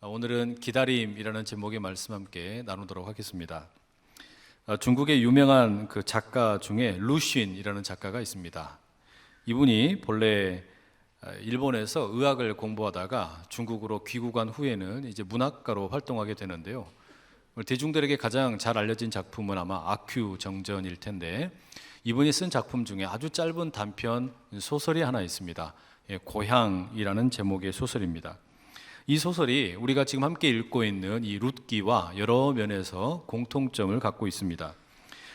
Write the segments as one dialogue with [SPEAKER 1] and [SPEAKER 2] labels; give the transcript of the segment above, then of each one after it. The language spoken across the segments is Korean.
[SPEAKER 1] 오늘은 기다림이라는 제목의 말씀 함께 나누도록 하겠습니다. 중국의 유명한 그 작가 중에 루쉰이라는 작가가 있습니다. 이분이 본래 일본에서 의학을 공부하다가 중국으로 귀국한 후에는 이제 문학가로 활동하게 되는데요. 대중들에게 가장 잘 알려진 작품은 아마 아큐 정전일 텐데, 이분이 쓴 작품 중에 아주 짧은 단편 소설이 하나 있습니다. 고향이라는 제목의 소설입니다. 이 소설이 우리가 지금 함께 읽고 있는 이 룻기와 여러 면에서 공통점을 갖고 있습니다.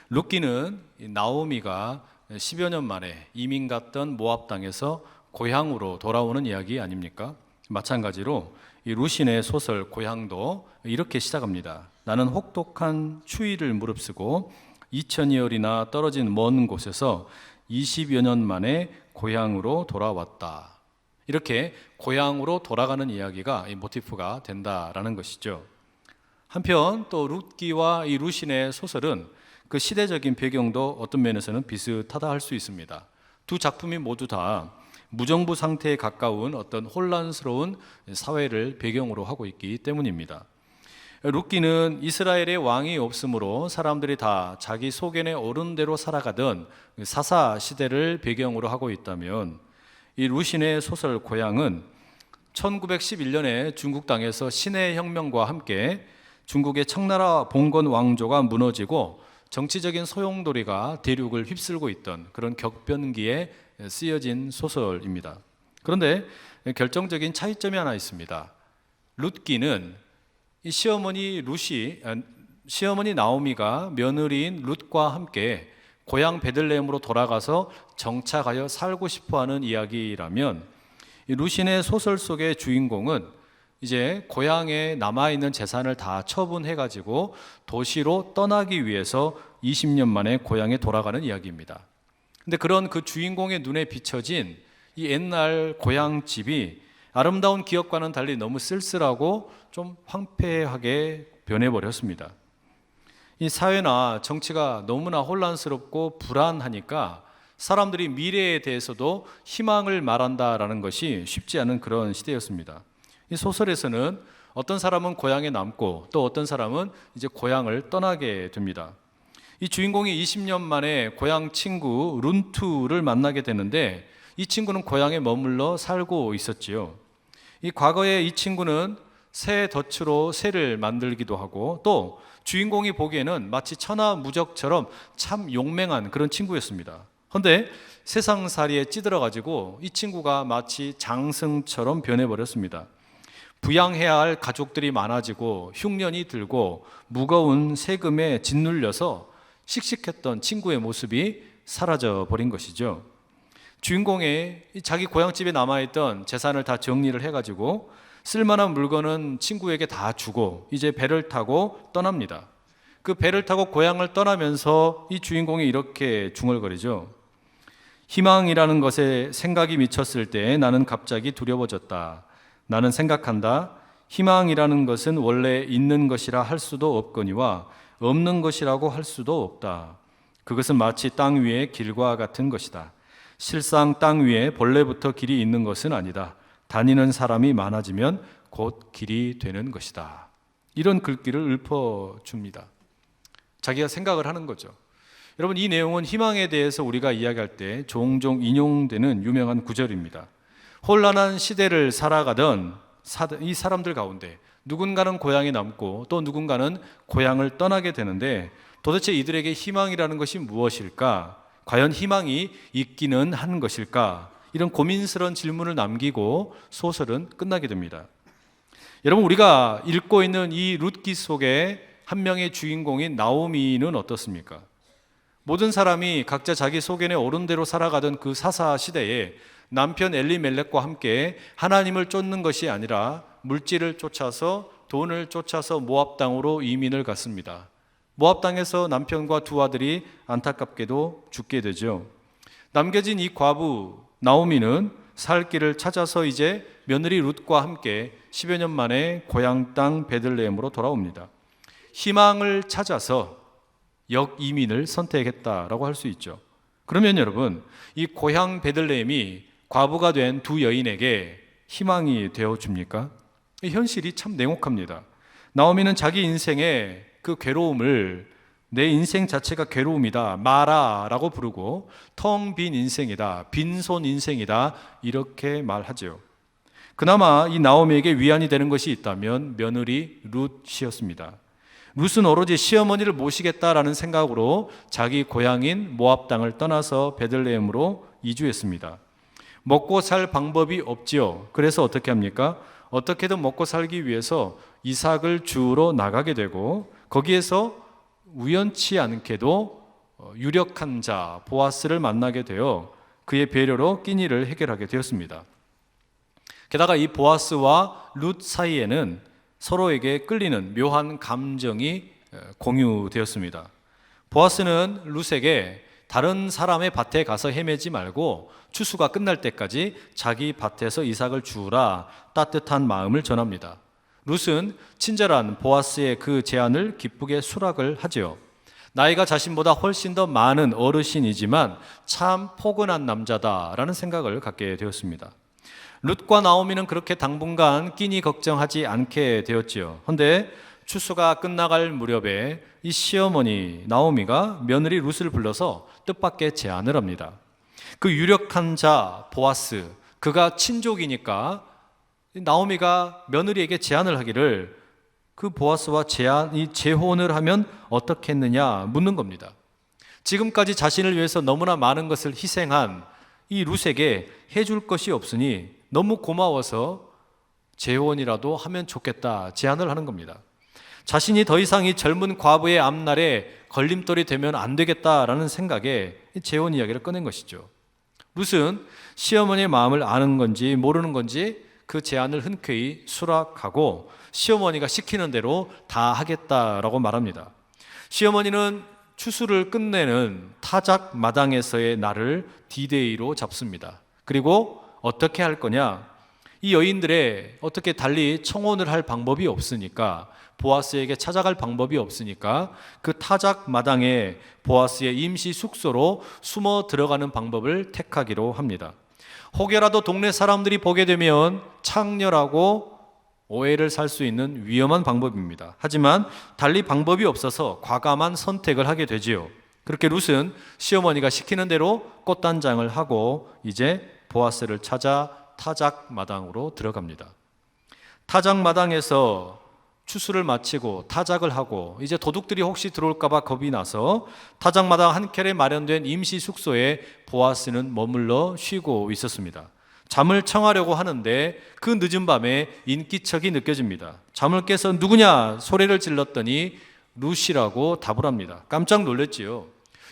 [SPEAKER 1] 룻기는 나오미가 10여 년 만에 이민 갔던 모압 땅에서 고향으로 돌아오는 이야기 아닙니까? 마찬가지로 이 루신의 소설 고향도 이렇게 시작합니다. 나는 혹독한 추위를 무릅쓰고 2000여리나 떨어진 먼 곳에서 20여 년 만에 고향으로 돌아왔다. 이렇게 고향으로 돌아가는 이야기가 이 모티프가 된다라는 것이죠. 한편 또 룻기와 이 루신의 소설은 그 시대적인 배경도 어떤 면에서는 비슷하다 할 수 있습니다. 두 작품이 모두 다 무정부 상태에 가까운 어떤 혼란스러운 사회를 배경으로 하고 있기 때문입니다. 룻기는 이스라엘의 왕이 없으므로 사람들이 다 자기 소견에 오른 대로 살아가던 사사 시대를 배경으로 하고 있다면, 이 루신의 소설 고향은 1911년에 중국 땅에서 신해 혁명과 함께 중국의 청나라 봉건 왕조가 무너지고 정치적인 소용돌이가 대륙을 휩쓸고 있던 그런 격변기에 쓰여진 소설입니다. 그런데 결정적인 차이점이 하나 있습니다. 룻기는 이 시어머니 나오미가 며느리인 룻과 함께 고향 베들레헴으로 돌아가서 정착하여 살고 싶어하는 이야기라면, 이 루신의 소설 속의 주인공은 이제 고향에 남아있는 재산을 다 처분해가지고 도시로 떠나기 위해서 20년 만에 고향에 돌아가는 이야기입니다. 근데 그런 그 주인공의 눈에 비춰진 이 옛날 고향집이 아름다운 기억과는 달리 너무 쓸쓸하고 좀 황폐하게 변해버렸습니다. 이 사회나 정치가 너무나 혼란스럽고 불안하니까 사람들이 미래에 대해서도 희망을 말한다라는 것이 쉽지 않은 그런 시대였습니다. 이 소설에서는 어떤 사람은 고향에 남고 또 어떤 사람은 이제 고향을 떠나게 됩니다. 이 주인공이 20년 만에 고향 친구 룬투를 만나게 되는데, 이 친구는 고향에 머물러 살고 있었지요. 이 과거에 이 친구는 새 덫으로 새를 만들기도 하고, 또 주인공이 보기에는 마치 천하무적처럼 참 용맹한 그런 친구였습니다. 그런데 세상살이에 찌들어가지고 이 친구가 마치 장승처럼 변해버렸습니다. 부양해야 할 가족들이 많아지고 흉년이 들고 무거운 세금에 짓눌려서 씩씩했던 친구의 모습이 사라져버린 것이죠. 주인공이 자기 고향집에 남아있던 재산을 다 정리를 해가지고 쓸만한 물건은 친구에게 다 주고 이제 배를 타고 떠납니다. 그 배를 타고 고향을 떠나면서 이 주인공이 이렇게 중얼거리죠. 희망이라는 것에 생각이 미쳤을 때 나는 갑자기 두려워졌다. 나는 생각한다. 희망이라는 것은 원래 있는 것이라 할 수도 없거니와 없는 것이라고 할 수도 없다. 그것은 마치 땅 위의 길과 같은 것이다. 실상 땅 위에 본래부터 길이 있는 것은 아니다. 다니는 사람이 많아지면 곧 길이 되는 것이다. 이런 글귀를 읊어줍니다. 자기가 생각을 하는 거죠. 여러분, 이 내용은 희망에 대해서 우리가 이야기할 때 종종 인용되는 유명한 구절입니다. 혼란한 시대를 살아가던 이 사람들 가운데 누군가는 고향에 남고 또 누군가는 고향을 떠나게 되는데, 도대체 이들에게 희망이라는 것이 무엇일까? 과연 희망이 있기는 한 것일까? 이런 고민스러운 질문을 남기고 소설은 끝나게 됩니다. 여러분, 우리가 읽고 있는 이 룻기 속에 한 명의 주인공인 나오미는 어떻습니까? 모든 사람이 각자 자기 소견에 오른 대로 살아가던 그 사사 시대에 남편 엘리멜렉과 함께 하나님을 쫓는 것이 아니라 물질을 쫓아서, 돈을 쫓아서 모압 땅으로 이민을 갔습니다. 모압 땅에서 남편과 두 아들이 안타깝게도 죽게 되죠. 남겨진 이 과부 나오미는 살 길을 찾아서 이제 며느리 룻과 함께 10여 년 만에 고향 땅 베들레헴으로 돌아옵니다. 희망을 찾아서 역이민을 선택했다라고 할 수 있죠. 그러면 여러분, 이 고향 베들레헴이 과부가 된 두 여인에게 희망이 되어줍니까? 이 현실이 참 냉혹합니다. 나오미는 자기 인생의 그 괴로움을 내 인생 자체가 괴로움이다, 마라라고 부르고 텅 빈 인생이다, 빈손 인생이다 이렇게 말하죠. 그나마 이 나오미에게 위안이 되는 것이 있다면 며느리 룻이었습니다. 룻은 오로지 시어머니를 모시겠다라는 생각으로 자기 고향인 모압 땅을 떠나서 베들레헴으로 이주했습니다. 먹고 살 방법이 없지요. 그래서 어떻게 합니까? 어떻게든 먹고 살기 위해서 이삭을 주우러 나가게 되고 거기에서 우연치 않게도 유력한 자 보아스를 만나게 되어 그의 배려로 끼니를 해결하게 되었습니다. 게다가 이 보아스와 룻 사이에는 서로에게 끌리는 묘한 감정이 공유되었습니다. 보아스는 룻에게 다른 사람의 밭에 가서 헤매지 말고 추수가 끝날 때까지 자기 밭에서 이삭을 주우라 따뜻한 마음을 전합니다. 룻은 친절한 보아스의 그 제안을 기쁘게 수락을 하지요. 나이가 자신보다 훨씬 더 많은 어르신이지만 참 포근한 남자다라는 생각을 갖게 되었습니다. 룻과 나오미는 그렇게 당분간 끼니 걱정하지 않게 되었지요. 그런데 추수가 끝나갈 무렵에 이 시어머니 나오미가 며느리 룻을 불러서 뜻밖의 제안을 합니다. 그 유력한 자 보아스, 그가 친족이니까 나오미가 며느리에게 제안을 하기를 그 보아스와 재혼을 하면 어떻겠느냐 묻는 겁니다. 지금까지 자신을 위해서 너무나 많은 것을 희생한 이 룻에게 해줄 것이 없으니 너무 고마워서 재혼이라도 하면 좋겠다 제안을 하는 겁니다. 자신이 더 이상 이 젊은 과부의 앞날에 걸림돌이 되면 안 되겠다라는 생각에 재혼 이야기를 꺼낸 것이죠. 룻은 시어머니의 마음을 아는 건지 모르는 건지 그 제안을 흔쾌히 수락하고 시어머니가 시키는 대로 다 하겠다라고 말합니다. 시어머니는 추수를 끝내는 타작 마당에서의 날을 D-Day로 잡습니다. 그리고 어떻게 할 거냐? 이 여인들의 어떻게 달리 청혼을 할 방법이 없으니까 보아스에게 찾아갈 방법이 없으니까 그 타작 마당에 보아스의 임시 숙소로 숨어 들어가는 방법을 택하기로 합니다. 혹여라도 동네 사람들이 보게 되면 창렬하고 오해를 살 수 있는 위험한 방법입니다. 하지만 달리 방법이 없어서 과감한 선택을 하게 되지요. 그렇게 룻은 시어머니가 시키는 대로 꽃단장을 하고 이제 보아스를 찾아 타작 마당으로 들어갑니다. 타작 마당에서 추수를 마치고 타작을 하고 이제 도둑들이 혹시 들어올까 봐 겁이 나서 타작 마당 한켠에 마련된 임시 숙소에 보아스는 머물러 쉬고 있었습니다. 잠을 청하려고 하는데 그 늦은 밤에 인기척이 느껴집니다. 잠을 깨서 누구냐 소리를 질렀더니 룻이라고 답을 합니다. 깜짝 놀랐지요.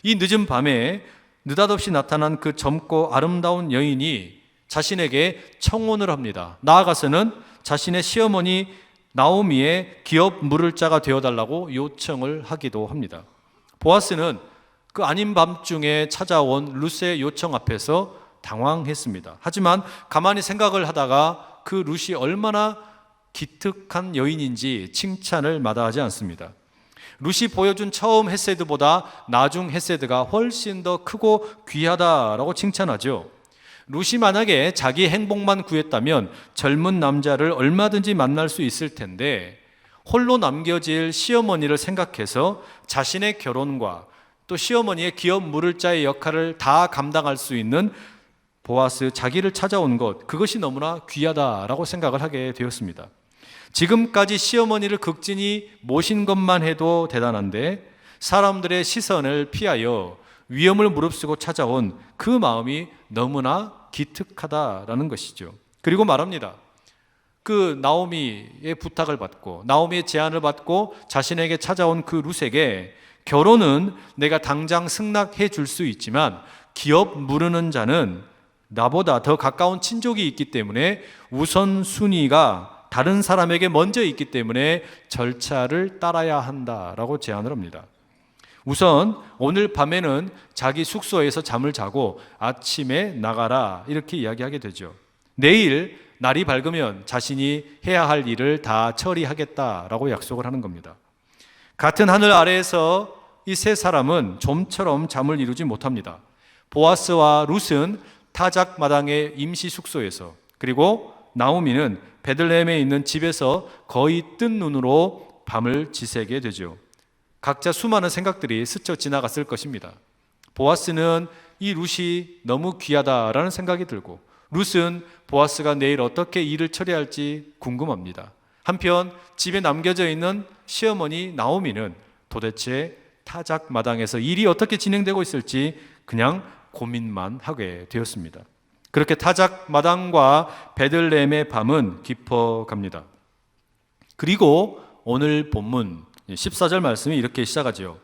[SPEAKER 1] 이 늦은 밤에 느닷없이 나타난 그 젊고 아름다운 여인이 자신에게 청혼을 합니다. 나아가서는 자신의 시어머니 나오미의 기업 물을 자가 되어달라고 요청을 하기도 합니다. 보아스는 그 아닌 밤중에 찾아온 룻의 요청 앞에서 당황했습니다. 하지만 가만히 생각을 하다가 그 룻이 얼마나 기특한 여인인지 칭찬을 마다하지 않습니다. 룻이 보여준 처음 헤세드보다 나중 헤세드가 훨씬 더 크고 귀하다라고 칭찬하죠. 룻이 만약에 자기 행복만 구했다면 젊은 남자를 얼마든지 만날 수 있을 텐데 홀로 남겨질 시어머니를 생각해서 자신의 결혼과 또 시어머니의 기업 물을 자의 역할을 다 감당할 수 있는 보아스 자기를 찾아온 것, 그것이 너무나 귀하다라고 생각을 하게 되었습니다. 지금까지 시어머니를 극진히 모신 것만 해도 대단한데 사람들의 시선을 피하여 위험을 무릅쓰고 찾아온 그 마음이 너무나 기특하다라는 것이죠. 그리고 말합니다. 그 나오미의 부탁을 받고 나오미의 제안을 받고 자신에게 찾아온 그 룻에게 결혼은 내가 당장 승낙해 줄 수 있지만 기업 무르는 자는 나보다 더 가까운 친족이 있기 때문에 우선순위가 다른 사람에게 먼저 있기 때문에 절차를 따라야 한다라고 제안을 합니다. 우선 오늘 밤에는 자기 숙소에서 잠을 자고 아침에 나가라 이렇게 이야기하게 되죠. 내일 날이 밝으면 자신이 해야 할 일을 다 처리하겠다라고 약속을 하는 겁니다. 같은 하늘 아래에서 이 세 사람은 좀처럼 잠을 이루지 못합니다. 보아스와 룻은 타작 마당의 임시 숙소에서 그리고 나오미는 베들레헴에 있는 집에서 거의 뜬 눈으로 밤을 지새게 되죠. 각자 수많은 생각들이 스쳐 지나갔을 것입니다. 보아스는 이 룻이 너무 귀하다라는 생각이 들고, 룻은 보아스가 내일 어떻게 일을 처리할지 궁금합니다. 한편 집에 남겨져 있는 시어머니 나오미는 도대체 타작 마당에서 일이 어떻게 진행되고 있을지 그냥 고민만 하게 되었습니다. 그렇게 타작 마당과 베들레헴의 밤은 깊어갑니다. 그리고 오늘 본문 14절 말씀이 이렇게 시작하죠.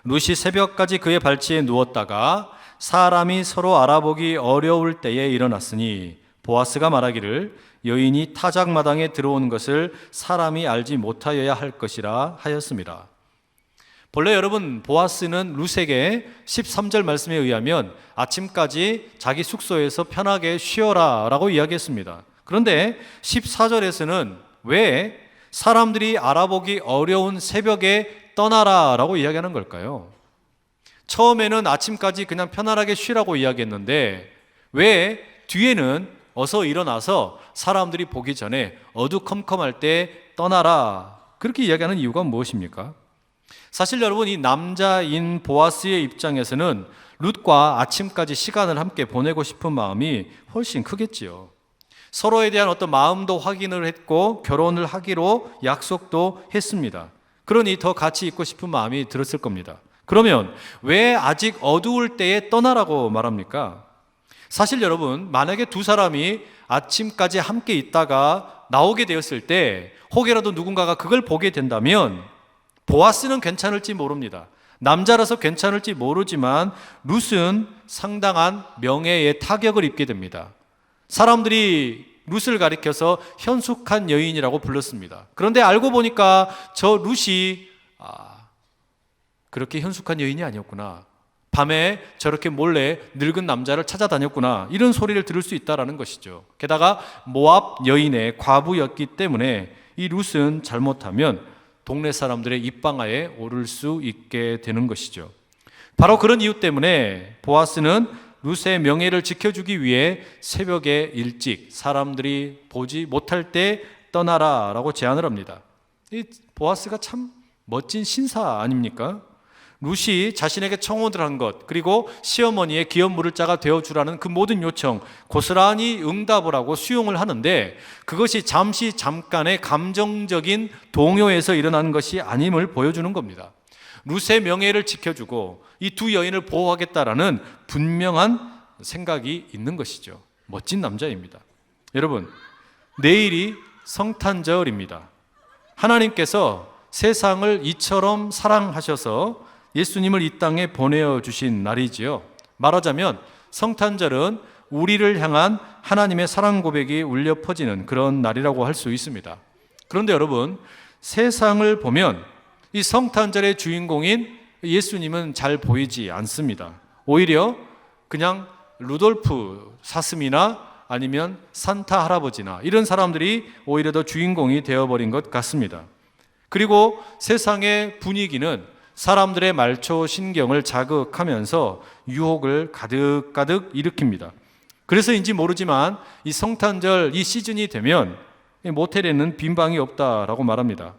[SPEAKER 1] 룻이 새벽까지 그의 발치에 누웠다가 사람이 서로 알아보기 어려울 때에 일어났으니 보아스가 말하기를 여인이 타작 마당에 들어온 것을 사람이 알지 못하여야 할 것이라 하였습니다. 본래 여러분, 보아스는 룻에게 13절 말씀에 의하면 아침까지 자기 숙소에서 편하게 쉬어라 라고 이야기했습니다. 그런데 14절에서는 왜 사람들이 알아보기 어려운 새벽에 떠나라 라고 이야기하는 걸까요? 처음에는 아침까지 그냥 편안하게 쉬라고 이야기했는데 왜 뒤에는 어서 일어나서 사람들이 보기 전에 어두컴컴할 때 떠나라 그렇게 이야기하는 이유가 무엇입니까? 사실 여러분, 이 남자인 보아스의 입장에서는 룻과 아침까지 시간을 함께 보내고 싶은 마음이 훨씬 크겠지요. 서로에 대한 어떤 마음도 확인을 했고 결혼을 하기로 약속도 했습니다. 그러니 더 같이 있고 싶은 마음이 들었을 겁니다. 그러면 왜 아직 어두울 때에 떠나라고 말합니까? 사실 여러분, 만약에 두 사람이 아침까지 함께 있다가 나오게 되었을 때 혹여라도 누군가가 그걸 보게 된다면 보아스는 괜찮을지 모릅니다. 남자라서 괜찮을지 모르지만 룻은 상당한 명예의 타격을 입게 됩니다. 사람들이 룻을 가리켜서 현숙한 여인이라고 불렀습니다. 그런데 알고 보니까 저 룻이 그렇게 현숙한 여인이 아니었구나. 밤에 저렇게 몰래 늙은 남자를 찾아다녔구나. 이런 소리를 들을 수 있다는 것이죠. 게다가 모압 여인의 과부였기 때문에 이 룻은 잘못하면 동네 사람들의 입방아에 오를 수 있게 되는 것이죠. 바로 그런 이유 때문에 보아스는 룻의 명예를 지켜주기 위해 새벽에 일찍 사람들이 보지 못할 때 떠나라 라고 제안을 합니다. 이 보아스가 참 멋진 신사 아닙니까? 룻이 자신에게 청혼을 한 것, 그리고 시어머니의 기업 물을 자가 되어주라는 그 모든 요청 고스란히 응답을 하고 수용을 하는데 그것이 잠깐의 감정적인 동요에서 일어나는 것이 아님을 보여주는 겁니다. 룻의 명예를 지켜주고 이 두 여인을 보호하겠다라는 분명한 생각이 있는 것이죠. 멋진 남자입니다. 여러분, 내일이 성탄절입니다. 하나님께서 세상을 이처럼 사랑하셔서 예수님을 이 땅에 보내주신 날이지요. 말하자면 성탄절은 우리를 향한 하나님의 사랑 고백이 울려 퍼지는 그런 날이라고 할 수 있습니다. 그런데 여러분, 세상을 보면 이 성탄절의 주인공인 예수님은 잘 보이지 않습니다. 오히려 그냥 루돌프 사슴이나 아니면 산타 할아버지나 이런 사람들이 오히려 더 주인공이 되어버린 것 같습니다. 그리고 세상의 분위기는 사람들의 말초 신경을 자극하면서 유혹을 가득가득 일으킵니다. 그래서인지 모르지만 이 성탄절 이 시즌이 되면 모텔에는 빈 방이 없다라고 말합니다.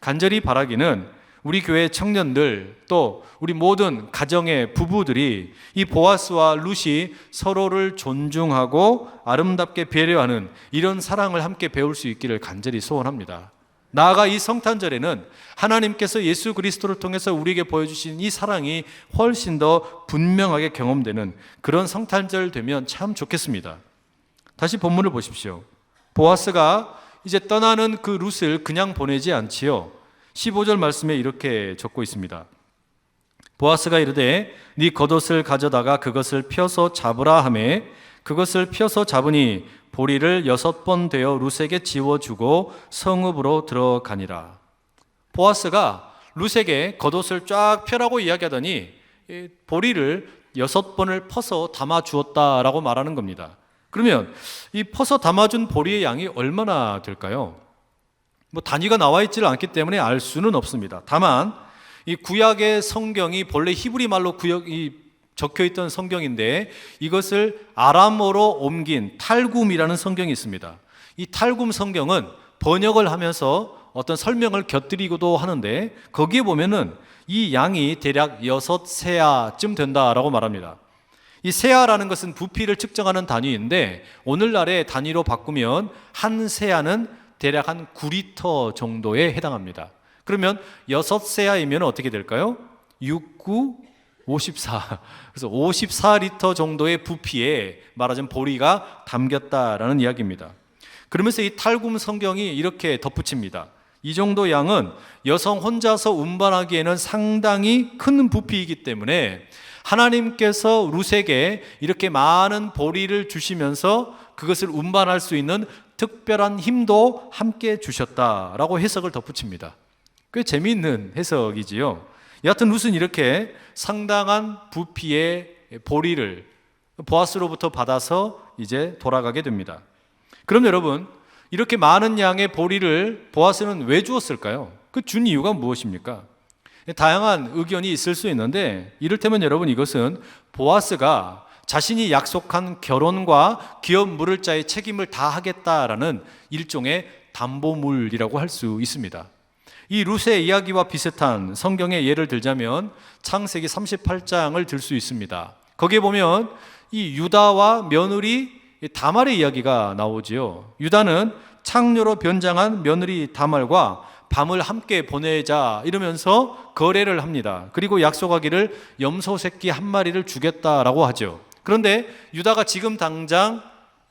[SPEAKER 1] 간절히 바라기는 우리 교회 청년들 또 우리 모든 가정의 부부들이 이 보아스와 룻이 서로를 존중하고 아름답게 배려하는 이런 사랑을 함께 배울 수 있기를 간절히 소원합니다. 나아가 이 성탄절에는 하나님께서 예수 그리스도를 통해서 우리에게 보여주신 이 사랑이 훨씬 더 분명하게 경험되는 그런 성탄절 되면 참 좋겠습니다. 다시 본문을 보십시오. 보아스가 이제 떠나는 그 룻을 그냥 보내지 않지요. 15절 말씀에 이렇게 적고 있습니다. 보아스가 이르되 네 겉옷을 가져다가 그것을 펴서 잡으라 하매 그것을 펴서 잡으니 보리를 6번 되어 룻에게 지워주고 성읍으로 들어가니라. 보아스가 룻에게 겉옷을 쫙 펴라고 이야기하더니 보리를 6번을 퍼서 담아주었다라고 말하는 겁니다. 그러면 이 퍼서 담아준 보리의 양이 얼마나 될까요? 단위가 나와 있지를 않기 때문에 알 수는 없습니다. 다만 이 구약의 성경이 본래 히브리 말로 적혀있던 성경인데 이것을 아람어로 옮긴 탈굼이라는 성경이 있습니다. 이 탈굼 성경은 번역을 하면서 어떤 설명을 곁들이기도 하는데 거기에 보면은 이 양이 대략 6세아쯤 된다라고 말합니다. 이 세아라는 것은 부피를 측정하는 단위인데 오늘날의 단위로 바꾸면 한 세아는 대략 한 9리터 정도에 해당합니다. 그러면 6세아이면 어떻게 될까요? 6, 9, 54. 그래서 54리터 정도의 부피에 말하자면 보리가 담겼다라는 이야기입니다. 그러면서 이 탈굼 성경이 이렇게 덧붙입니다. 이 정도 양은 여성 혼자서 운반하기에는 상당히 큰 부피이기 때문에 하나님께서 룻에게 이렇게 많은 보리를 주시면서 그것을 운반할 수 있는 특별한 힘도 함께 주셨다라고 해석을 덧붙입니다. 꽤 재미있는 해석이지요. 여하튼 룻은 이렇게 상당한 부피의 보리를 보아스로부터 받아서 이제 돌아가게 됩니다. 그럼 여러분, 이렇게 많은 양의 보리를 보아스는 왜 주었을까요? 그 준 이유가 무엇입니까? 다양한 의견이 있을 수 있는데 이를테면 여러분, 이것은 보아스가 자신이 약속한 결혼과 기업 물을 자의 책임을 다하겠다라는 일종의 담보물이라고 할 수 있습니다. 이 룻의 이야기와 비슷한 성경의 예를 들자면 창세기 38장을 들 수 있습니다. 거기에 보면 이 유다와 며느리 다말의 이야기가 나오지요. 유다는 창녀로 변장한 며느리 다말과 밤을 함께 보내자 이러면서 거래를 합니다. 그리고 약속하기를 염소 새끼 한 마리를 주겠다라고 하죠. 그런데 유다가 지금 당장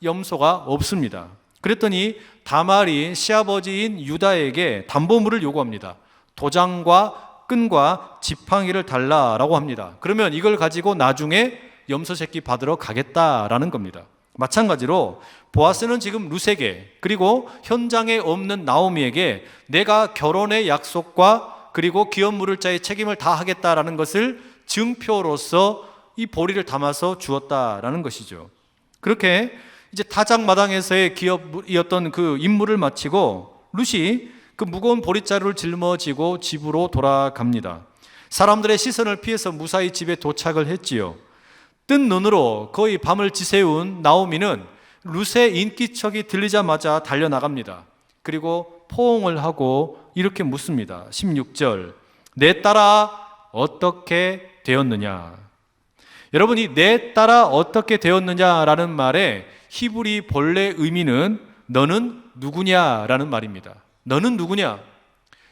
[SPEAKER 1] 염소가 없습니다. 그랬더니 다말이 시아버지인 유다에게 담보물을 요구합니다. 도장과 끈과 지팡이를 달라라고 합니다. 그러면 이걸 가지고 나중에 염소 새끼 받으러 가겠다라는 겁니다. 마찬가지로 보아스는 지금 룻에게 그리고 현장에 없는 나오미에게 내가 결혼의 약속과 그리고 기업 물을 자의 책임을 다하겠다라는 것을 증표로서 이 보리를 담아서 주었다라는 것이죠. 그렇게 이제 타작마당에서의 기업이었던 그 임무를 마치고 룻이 그 무거운 보리자루를 짊어지고 집으로 돌아갑니다. 사람들의 시선을 피해서 무사히 집에 도착을 했지요. 뜬 눈으로 거의 밤을 지새운 나오미는 룻의 인기척이 들리자마자 달려나갑니다. 그리고 포옹을 하고 이렇게 묻습니다. 16절, 내 딸아 어떻게 되었느냐? 여러분, 이 내 딸아 어떻게 되었느냐라는 말의 히브리 본래 의미는 너는 누구냐라는 말입니다. 너는 누구냐?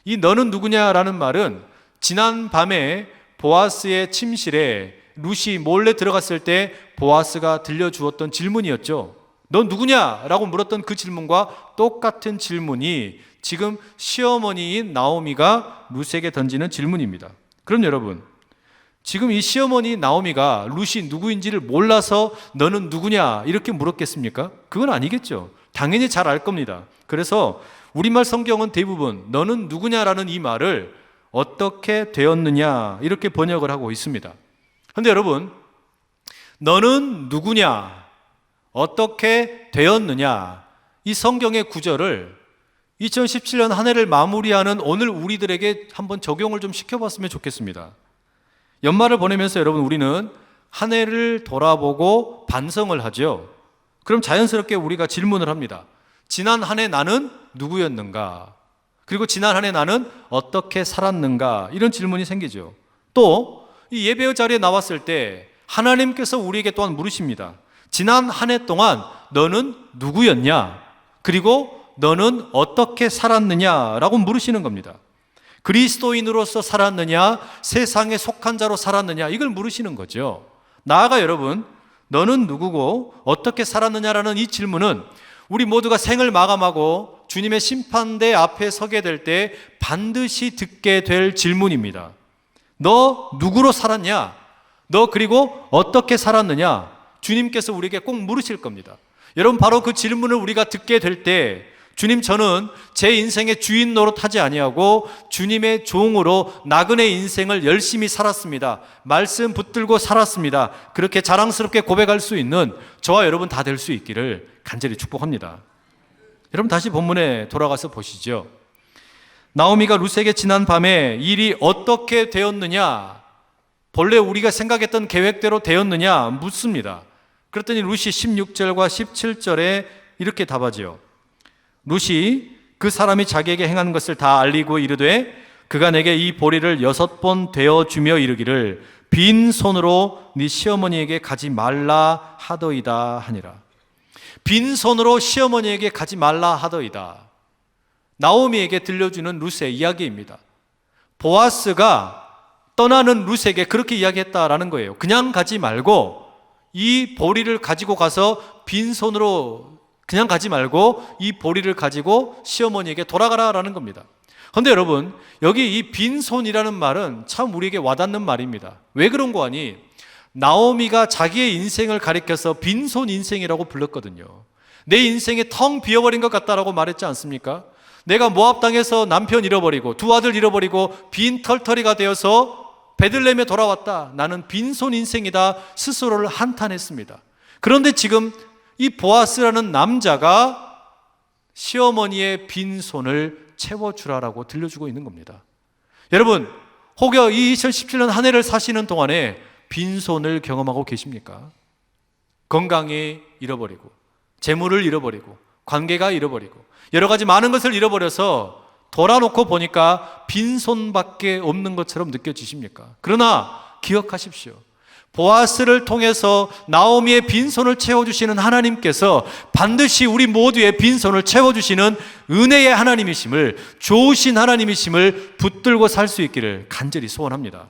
[SPEAKER 1] 이 너는 누구냐라는 말은 지난 밤에 보아스의 침실에 룻이 몰래 들어갔을 때 보아스가 들려주었던 질문이었죠. 넌 누구냐라고 물었던 그 질문과 똑같은 질문이 지금 시어머니인 나오미가 룻에게 던지는 질문입니다. 그럼 여러분, 지금 이 시어머니 나오미가 룻이 누구인지를 몰라서 너는 누구냐 이렇게 물었겠습니까? 그건 아니겠죠. 당연히 잘 알 겁니다. 그래서 우리말 성경은 대부분 너는 누구냐라는 이 말을 어떻게 되었느냐 이렇게 번역을 하고 있습니다. 그런데 여러분, 너는 누구냐, 어떻게 되었느냐, 이 성경의 구절을 2017년 한 해를 마무리하는 오늘 우리들에게 한번 적용을 좀 시켜봤으면 좋겠습니다. 연말을 보내면서 여러분, 우리는 한 해를 돌아보고 반성을 하죠. 그럼 자연스럽게 우리가 질문을 합니다. 지난 한 해 나는 누구였는가? 그리고 지난 한 해 나는 어떻게 살았는가? 이런 질문이 생기죠. 또 이 예배 자리에 나왔을 때 하나님께서 우리에게 또한 물으십니다. 지난 한 해 동안 너는 누구였냐? 그리고 너는 어떻게 살았느냐라고 물으시는 겁니다. 그리스도인으로서 살았느냐, 세상에 속한 자로 살았느냐, 이걸 물으시는 거죠. 나아가 여러분, 너는 누구고 어떻게 살았느냐라는 이 질문은 우리 모두가 생을 마감하고 주님의 심판대 앞에 서게 될 때 반드시 듣게 될 질문입니다. 너 누구로 살았냐? 너 그리고 어떻게 살았느냐? 주님께서 우리에게 꼭 물으실 겁니다. 여러분, 바로 그 질문을 우리가 듣게 될 때 주님, 저는 제 인생의 주인 노릇하지 아니하고 주님의 종으로 나그네 인생을 열심히 살았습니다. 말씀 붙들고 살았습니다. 그렇게 자랑스럽게 고백할 수 있는 저와 여러분 다 될 수 있기를 간절히 축복합니다. 여러분, 다시 본문에 돌아가서 보시죠. 나오미가 룻에게 지난 밤에 일이 어떻게 되었느냐, 본래 우리가 생각했던 계획대로 되었느냐 묻습니다. 그랬더니 룻이 16절과 17절에 이렇게 답하지요. 룻이 그 사람이 자기에게 행한 것을 다 알리고 이르되 그가 내게 이 보리를 6번 되어 주며 이르기를 빈손으로 네 시어머니에게 가지 말라 하더이다 하니라. 빈손으로 시어머니에게 가지 말라 하더이다. 나오미에게 들려주는 룻의 이야기입니다. 보아스가 떠나는 룻에게 그렇게 이야기했다라는 거예요. 그냥 가지 말고 이 보리를 가지고 가서 빈손으로 그냥 가지 말고 이 보리를 가지고 시어머니에게 돌아가라라는 겁니다. 그런데 여러분, 여기 이 빈손이라는 말은 참 우리에게 와닿는 말입니다. 왜 그런 거 아니? 나오미가 자기의 인생을 가리켜서 빈손 인생이라고 불렀거든요. 내 인생에 텅 비어버린 것 같다라고 말했지 않습니까? 내가 모압 당해서 남편 잃어버리고 두 아들 잃어버리고 빈 털터리가 되어서 베들레헴에 돌아왔다. 나는 빈손 인생이다. 스스로를 한탄했습니다. 그런데 지금 이 보아스라는 남자가 시어머니의 빈손을 채워주라라고 들려주고 있는 겁니다. 여러분, 혹여 이 2017년 한 해를 사시는 동안에 빈손을 경험하고 계십니까? 건강이 잃어버리고 재물을 잃어버리고 관계가 잃어버리고 여러 가지 많은 것을 잃어버려서 돌아놓고 보니까 빈손밖에 없는 것처럼 느껴지십니까? 그러나 기억하십시오. 보아스를 통해서 나오미의 빈손을 채워주시는 하나님께서 반드시 우리 모두의 빈손을 채워주시는 은혜의 하나님이심을, 좋으신 하나님이심을 붙들고 살 수 있기를 간절히 소원합니다.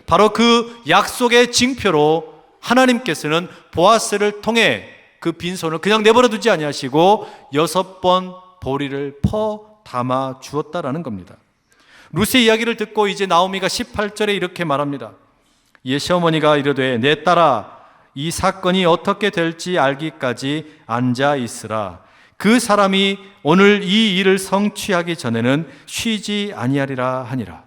[SPEAKER 1] 바로 그 약속의 징표로 하나님께서는 보아스를 통해 그 빈손을 그냥 내버려 두지 아니하시고 6번 보리를 퍼 담아 주었다라는 겁니다. 룻의 이야기를 듣고 이제 나오미가 18절에 이렇게 말합니다. 이에 시어머니가 이르되 내 딸아 이 사건이 어떻게 될지 알기까지 앉아 있으라. 그 사람이 오늘 이 일을 성취하기 전에는 쉬지 아니하리라 하니라.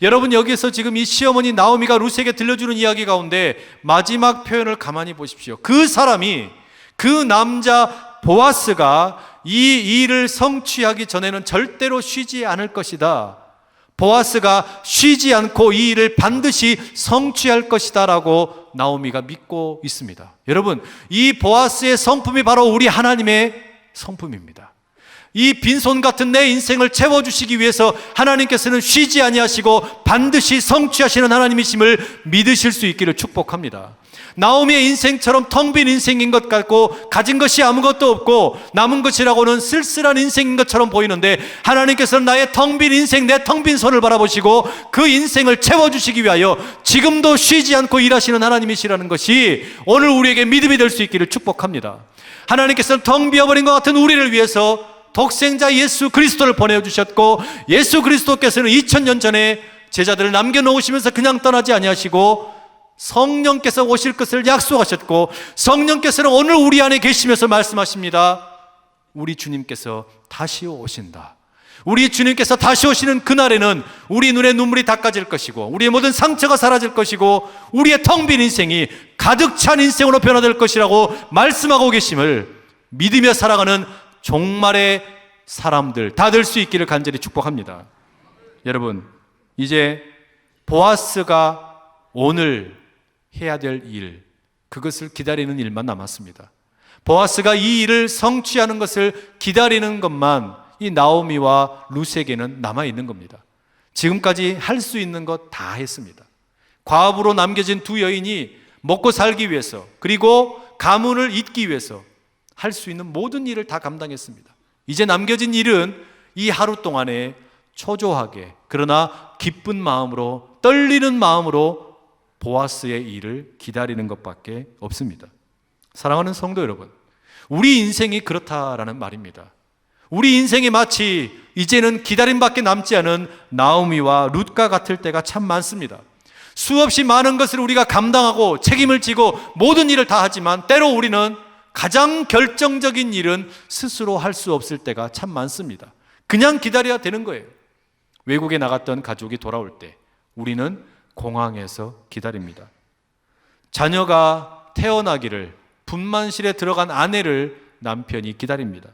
[SPEAKER 1] 여러분, 여기서 지금 이 시어머니 나오미가 룻에게 들려주는 이야기 가운데 마지막 표현을 가만히 보십시오. 그 사람이, 그 남자 보아스가 이 일을 성취하기 전에는 절대로 쉬지 않을 것이다. 보아스가 쉬지 않고 이 일을 반드시 성취할 것이다 라고 나오미가 믿고 있습니다. 여러분, 이 보아스의 성품이 바로 우리 하나님의 성품입니다. 이 빈손 같은 내 인생을 채워주시기 위해서 하나님께서는 쉬지 아니하시고 반드시 성취하시는 하나님이심을 믿으실 수 있기를 축복합니다. 나오미의 인생처럼 텅 빈 인생인 것 같고 가진 것이 아무것도 없고 남은 것이라고는 쓸쓸한 인생인 것처럼 보이는데 하나님께서는 나의 텅 빈 인생, 내 텅 빈 손을 바라보시고 그 인생을 채워주시기 위하여 지금도 쉬지 않고 일하시는 하나님이시라는 것이 오늘 우리에게 믿음이 될 수 있기를 축복합니다. 하나님께서는 텅 비어버린 것 같은 우리를 위해서 독생자 예수 그리스도를 보내주셨고 예수 그리스도께서는 2000년 전에 제자들을 남겨놓으시면서 그냥 떠나지 아니하시고 성령께서 오실 것을 약속하셨고 성령께서는 오늘 우리 안에 계시면서 말씀하십니다. 우리 주님께서 다시 오신다. 우리 주님께서 다시 오시는 그날에는 우리 눈에 눈물이 닦아질 것이고 우리의 모든 상처가 사라질 것이고 우리의 텅 빈 인생이 가득 찬 인생으로 변화될 것이라고 말씀하고 계심을 믿으며 살아가는 종말의 사람들 다 될 수 있기를 간절히 축복합니다. 여러분, 이제 보아스가 오늘 해야 될 일, 그것을 기다리는 일만 남았습니다. 보아스가 이 일을 성취하는 것을 기다리는 것만 이 나오미와 룻에게는 남아있는 겁니다. 지금까지 할 수 있는 것 다 했습니다. 과부로 남겨진 두 여인이 먹고 살기 위해서 그리고 가문을 잇기 위해서 할 수 있는 모든 일을 다 감당했습니다. 이제 남겨진 일은 이 하루 동안에 초조하게 그러나 기쁜 마음으로 떨리는 마음으로 보아스의 일을 기다리는 것밖에 없습니다. 사랑하는 성도 여러분, 우리 인생이 그렇다라는 말입니다. 우리 인생이 마치 이제는 기다림밖에 남지 않은 나오미와 룻과 같을 때가 참 많습니다. 수없이 많은 것을 우리가 감당하고 책임을 지고 모든 일을 다 하지만 때로 우리는 가장 결정적인 일은 스스로 할 수 없을 때가 참 많습니다. 그냥 기다려야 되는 거예요. 외국에 나갔던 가족이 돌아올 때 우리는 공항에서 기다립니다. 자녀가 태어나기를 분만실에 들어간 아내를 남편이 기다립니다.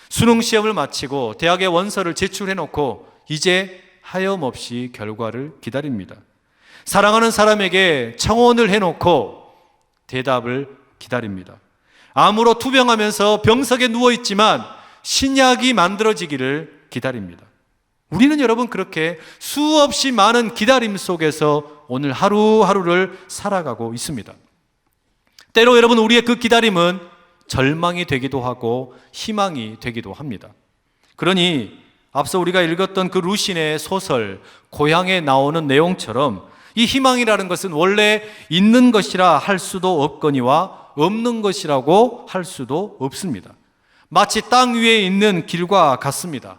[SPEAKER 1] 수능 시험을 마치고 대학의 원서를 제출해 놓고 이제 하염없이 결과를 기다립니다. 사랑하는 사람에게 청혼을 해놓고 대답을 기다립니다. 암으로 투병하면서 병석에 누워있지만 신약이 만들어지기를 기다립니다. 우리는 여러분 그렇게 수없이 많은 기다림 속에서 오늘 하루하루를 살아가고 있습니다. 때로 여러분 우리의 그 기다림은 절망이 되기도 하고 희망이 되기도 합니다. 그러니 앞서 우리가 읽었던 그 루신의 소설 고향에 나오는 내용처럼 이 희망이라는 것은 원래 있는 것이라 할 수도 없거니와 없는 것이라고 할 수도 없습니다. 마치 땅 위에 있는 길과 같습니다.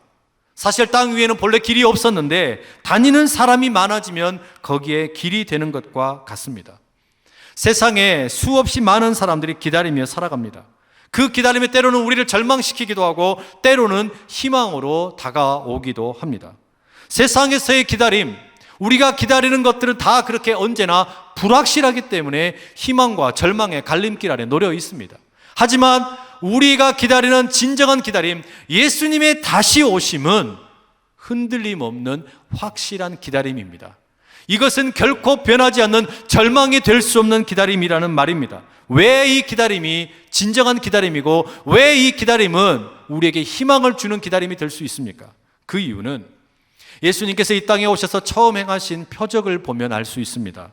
[SPEAKER 1] 사실 땅 위에는 본래 길이 없었는데 다니는 사람이 많아지면 거기에 길이 되는 것과 같습니다. 세상에 수없이 많은 사람들이 기다리며 살아갑니다. 그 기다림에 때로는 우리를 절망시키기도 하고 때로는 희망으로 다가오기도 합니다. 세상에서의 기다림, 우리가 기다리는 것들은 다 그렇게 언제나 불확실하기 때문에 희망과 절망의 갈림길 아래 놓여 있습니다. 하지만 우리가 기다리는 진정한 기다림, 예수님의 다시 오심은 흔들림 없는 확실한 기다림입니다. 이것은 결코 변하지 않는 절망이 될 수 없는 기다림이라는 말입니다. 왜 이 기다림이 진정한 기다림이고 왜 이 기다림은 우리에게 희망을 주는 기다림이 될 수 있습니까? 그 이유는 예수님께서 이 땅에 오셔서 처음 행하신 표적을 보면 알 수 있습니다.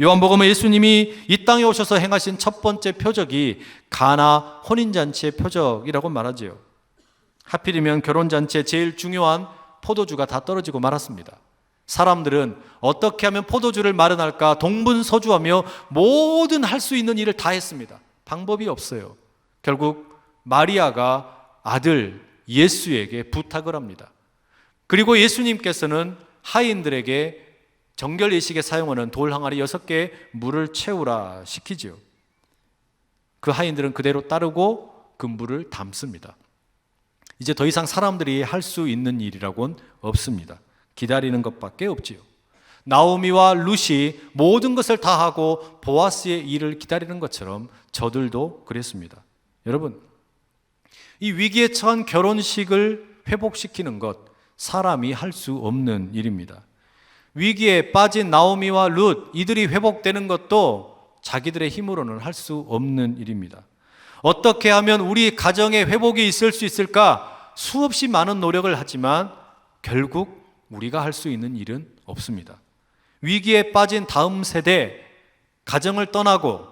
[SPEAKER 1] 요한복음은 예수님이 이 땅에 오셔서 행하신 첫 번째 표적이 가나 혼인잔치의 표적이라고 말하지요. 하필이면 결혼잔치의 제일 중요한 포도주가 다 떨어지고 말았습니다. 사람들은 어떻게 하면 포도주를 마련할까 동분서주하며 모든 할 수 있는 일을 다 했습니다. 방법이 없어요. 결국 마리아가 아들 예수에게 부탁을 합니다. 그리고 예수님께서는 하인들에게 정결 예식에 사용하는 돌 항아리 6개에 물을 채우라 시키지요. 그 하인들은 그대로 따르고 그 물을 담습니다. 이제 더 이상 사람들이 할 수 있는 일이라고는 없습니다. 기다리는 것밖에 없지요. 나오미와 룻이 모든 것을 다 하고 보아스의 일을 기다리는 것처럼 저들도 그랬습니다. 여러분, 이 위기에 처한 결혼식을 회복시키는 것, 사람이 할 수 없는 일입니다. 위기에 빠진 나오미와 룻, 이들이 회복되는 것도 자기들의 힘으로는 할 수 없는 일입니다. 어떻게 하면 우리 가정의 회복이 있을 수 있을까? 수없이 많은 노력을 하지만 결국 우리가 할 수 있는 일은 없습니다. 위기에 빠진 다음 세대, 가정을 떠나고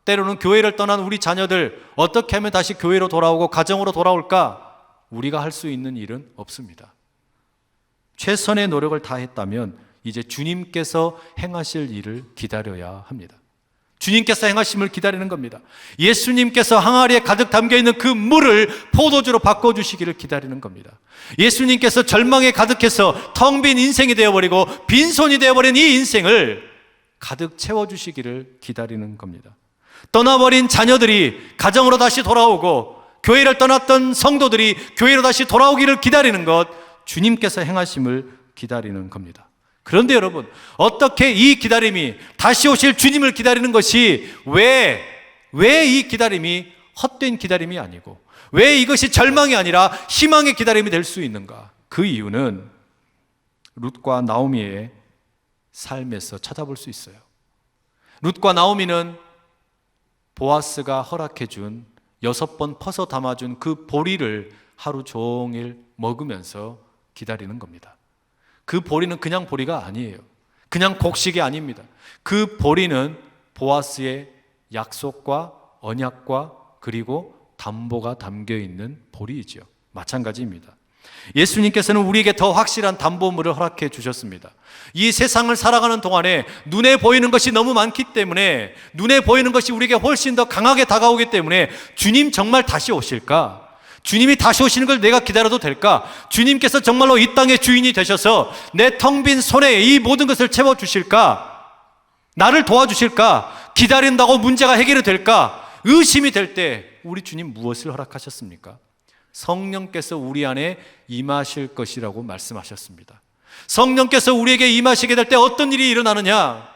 [SPEAKER 1] 때로는 교회를 떠난 우리 자녀들, 어떻게 하면 다시 교회로 돌아오고 가정으로 돌아올까? 우리가 할 수 있는 일은 없습니다. 최선의 노력을 다했다면 이제 주님께서 행하실 일을 기다려야 합니다. 주님께서 행하심을 기다리는 겁니다. 예수님께서 항아리에 가득 담겨있는 그 물을 포도주로 바꿔주시기를 기다리는 겁니다. 예수님께서 절망에 가득해서 텅 빈 인생이 되어버리고 빈손이 되어버린 이 인생을 가득 채워주시기를 기다리는 겁니다. 떠나버린 자녀들이 가정으로 다시 돌아오고 교회를 떠났던 성도들이 교회로 다시 돌아오기를 기다리는 것, 주님께서 행하심을 기다리는 겁니다. 그런데 여러분, 어떻게 이 기다림이, 다시 오실 주님을 기다리는 것이 왜 이 기다림이 헛된 기다림이 아니고 왜 이것이 절망이 아니라 희망의 기다림이 될 수 있는가? 그 이유는 룻과 나오미의 삶에서 찾아볼 수 있어요. 룻과 나오미는 보아스가 허락해 준 6번 퍼서 담아준 그 보리를 하루 종일 먹으면서 기다리는 겁니다. 그 보리는 그냥 보리가 아니에요. 그냥 곡식이 아닙니다. 그 보리는 보아스의 약속과 언약과 그리고 담보가 담겨있는 보리이죠. 마찬가지입니다. 예수님께서는 우리에게 더 확실한 담보물을 허락해 주셨습니다. 이 세상을 살아가는 동안에 눈에 보이는 것이 너무 많기 때문에, 눈에 보이는 것이 우리에게 훨씬 더 강하게 다가오기 때문에 주님 정말 다시 오실까? 주님이 다시 오시는 걸 내가 기다려도 될까? 주님께서 정말로 이 땅의 주인이 되셔서 내 텅 빈 손에 이 모든 것을 채워주실까? 나를 도와주실까? 기다린다고 문제가 해결이 될까? 의심이 될 때 우리 주님 무엇을 허락하셨습니까? 성령께서 우리 안에 임하실 것이라고 말씀하셨습니다. 성령께서 우리에게 임하시게 될 때 어떤 일이 일어나느냐?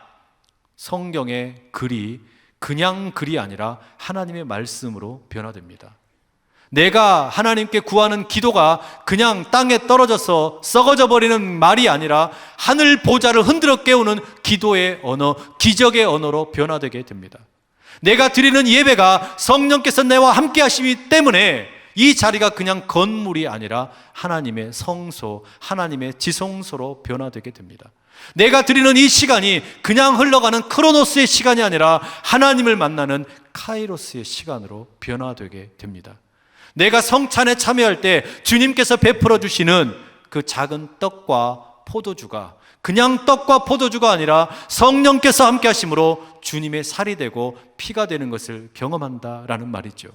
[SPEAKER 1] 성경의 글이 그냥 글이 아니라 하나님의 말씀으로 변화됩니다. 내가 하나님께 구하는 기도가 그냥 땅에 떨어져서 썩어져 버리는 말이 아니라 하늘 보좌를 흔들어 깨우는 기도의 언어, 기적의 언어로 변화되게 됩니다. 내가 드리는 예배가 성령께서 내와 함께 하시기 때문에 이 자리가 그냥 건물이 아니라 하나님의 성소, 하나님의 지성소로 변화되게 됩니다. 내가 드리는 이 시간이 그냥 흘러가는 크로노스의 시간이 아니라 하나님을 만나는 카이로스의 시간으로 변화되게 됩니다. 내가 성찬에 참여할 때 주님께서 베풀어 주시는 그 작은 떡과 포도주가 그냥 떡과 포도주가 아니라 성령께서 함께 하심으로 주님의 살이 되고 피가 되는 것을 경험한다라는 말이죠.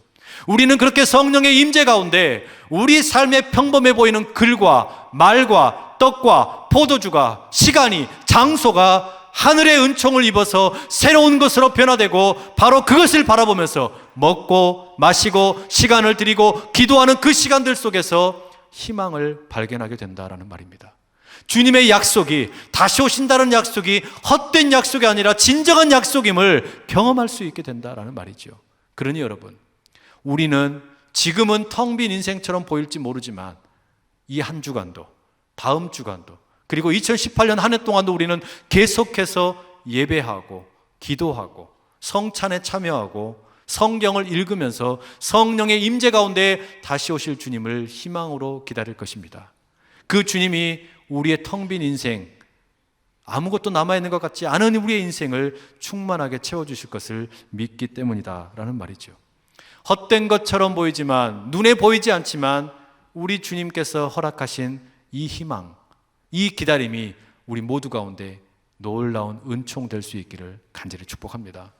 [SPEAKER 1] 우리는 그렇게 성령의 임재 가운데 우리 삶에 평범해 보이는 글과 말과 떡과 포도주가, 시간이, 장소가 하늘의 은총을 입어서 새로운 것으로 변화되고 바로 그것을 바라보면서 먹고 마시고 시간을 드리고 기도하는 그 시간들 속에서 희망을 발견하게 된다라는 말입니다. 주님의 약속이, 다시 오신다는 약속이 헛된 약속이 아니라 진정한 약속임을 경험할 수 있게 된다라는 말이죠. 그러니 여러분, 우리는 지금은 텅 빈 인생처럼 보일지 모르지만 이 한 주간도, 다음 주간도, 그리고 2018년 한 해 동안도 우리는 계속해서 예배하고 기도하고 성찬에 참여하고 성경을 읽으면서 성령의 임재 가운데 다시 오실 주님을 희망으로 기다릴 것입니다. 그 주님이 우리의 텅 빈 인생, 아무것도 남아있는 것 같지 않은 우리의 인생을 충만하게 채워주실 것을 믿기 때문이다라는 말이죠. 헛된 것처럼 보이지만, 눈에 보이지 않지만 우리 주님께서 허락하신 이 희망, 이 기다림이 우리 모두 가운데 놀라운 은총 될 수 있기를 간절히 축복합니다.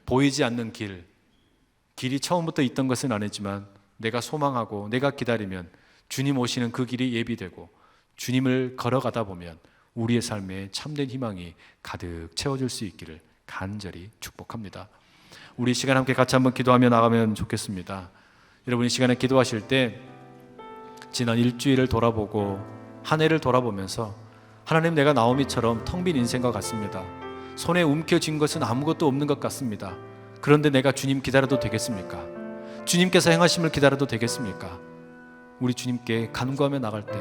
[SPEAKER 1] 보이지 않는 길이 처음부터 있던 것은 아니지만 내가 소망하고 내가 기다리면 주님 오시는 그 길이 예비되고 주님을 걸어가다 보면 우리의 삶에 참된 희망이 가득 채워질 수 있기를 간절히 축복합니다. 우리 시간 함께 같이 한번 기도하며 나가면 좋겠습니다. 여러분, 이 시간에 기도하실 때 지난 일주일을 돌아보고 한 해를 돌아보면서 하나님, 내가 나오미처럼 텅 빈 인생과 같습니다. 손에 움켜쥔 것은 아무것도 없는 것 같습니다. 그런데 내가 주님 기다려도 되겠습니까? 주님께서 행하심을 기다려도 되겠습니까? 우리 주님께 간구하며 나갈 때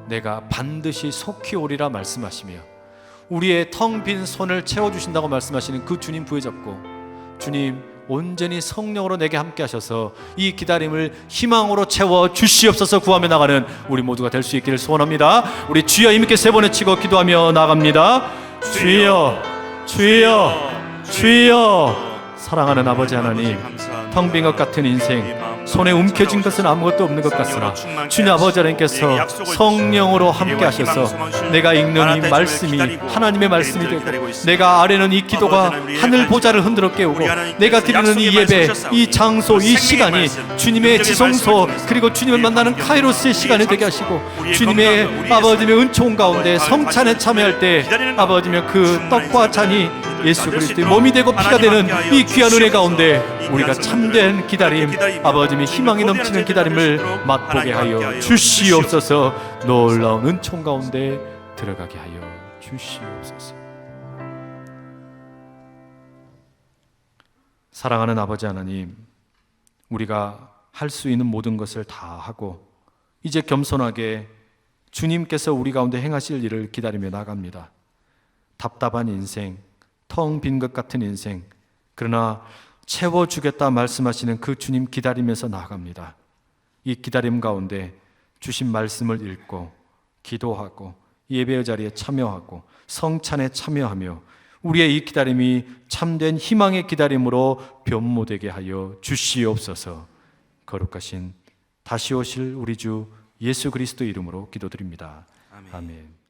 [SPEAKER 1] 내가 반드시 속히 오리라 말씀하시며 우리의 텅 빈 손을 채워주신다고 말씀하시는 그 주님 부여잡고, 주님 온전히 성령으로 내게 함께 하셔서 이 기다림을 희망으로 채워 주시옵소서 구하며 나가는 우리 모두가 될 수 있기를 소원합니다. 우리 주여 힘있게 세 번 외치고 기도하며 나갑니다. 주여, 주여, 주여. 사랑하는 아버지 하나님, 텅 빈 것 같은 인생, 손에 움켜진 것은 아무것도 없는 것 같으나 주님 아버지 하나님께서 성령으로 함께 하셔서 내가 읽는 이 말씀이 하나님의 말씀이 되고, 내가 아뢰는 이 기도가 하늘 보좌를 흔들어 깨우고, 내가 드리는 이 예배, 이 장소, 이 시간이 주님의 지성소 그리고 주님을 만나는 카이로스의 시간이 되게 하시고, 주님의 아버지의 은총 가운데 성찬에 참여할 때 아버지의 그 떡과 잔이 예수 그리스도의 몸이 되고 피가 되는 이 귀한 은혜 가운데 우리가 참된 기다림, 아버지의 희망이 넘치는 기다림을 맛보게 하여 주시옵소서. 놀라운 은총 가운데 들어가게 하여 주시옵소서. 사랑하는 아버지 하나님, 우리가 할 수 있는 모든 것을 다 하고 이제 겸손하게 주님께서 우리 가운데 행하실 일을 기다리며 나갑니다. 답답한 인생, 텅 빈 것 같은 인생, 그러나 채워주겠다 말씀하시는 그 주님 기다리면서 나아갑니다. 이 기다림 가운데 주신 말씀을 읽고 기도하고 예배의 자리에 참여하고 성찬에 참여하며 우리의 이 기다림이 참된 희망의 기다림으로 변모되게 하여 주시옵소서. 거룩하신 다시 오실 우리 주 예수 그리스도 이름으로 기도드립니다. 아멘.